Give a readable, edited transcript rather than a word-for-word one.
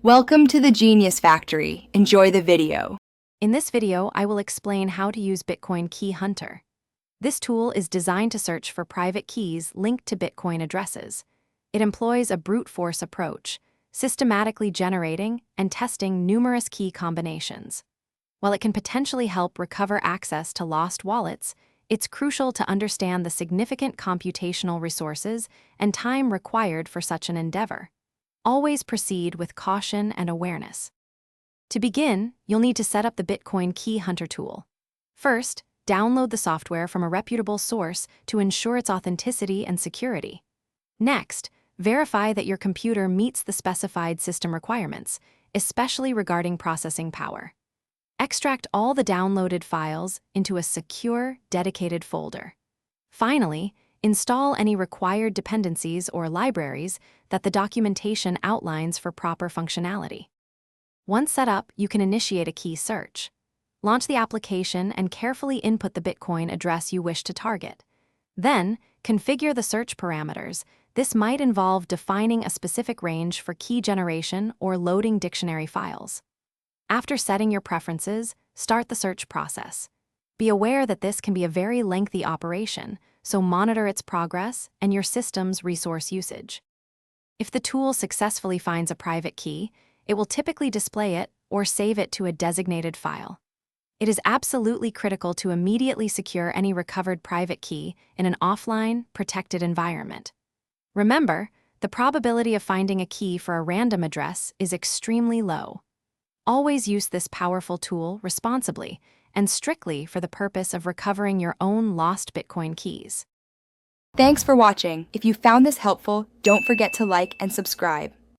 Welcome to the Genius Factory. Enjoy the video. In this video, I will explain how to use Bitcoin Key Hunter. This tool is designed to search for private keys linked to Bitcoin addresses. It employs a brute force approach, systematically generating and testing numerous key combinations. While it can potentially help recover access to lost wallets, it's crucial to understand the significant computational resources and time required for such an endeavor. Always proceed with caution and awareness. To begin, you'll need to set up the Bitcoin Key Hunter tool. First, download the software from a reputable source to ensure its authenticity and security. Next, verify that your computer meets the specified system requirements, especially regarding processing power. Extract all the downloaded files into a secure, dedicated folder. Finally, install any required dependencies or libraries that the documentation outlines for proper functionality. Once set up, you can initiate a key search. Launch the application and carefully input the Bitcoin address you wish to target. Then, configure the search parameters. This might involve defining a specific range for key generation or loading dictionary files. After setting your preferences, start the search process. Be aware that this can be a very lengthy operation, so monitor its progress and your system's resource usage. If the tool successfully finds a private key, it will typically display it or save it to a designated file. It is absolutely critical to immediately secure any recovered private key in an offline, protected environment. Remember, the probability of finding a key for a random address is extremely low. Always use this powerful tool responsibly and strictly for the purpose of recovering your own lost Bitcoin keys. Thanks for watching. If you found this helpful, don't forget to like and subscribe.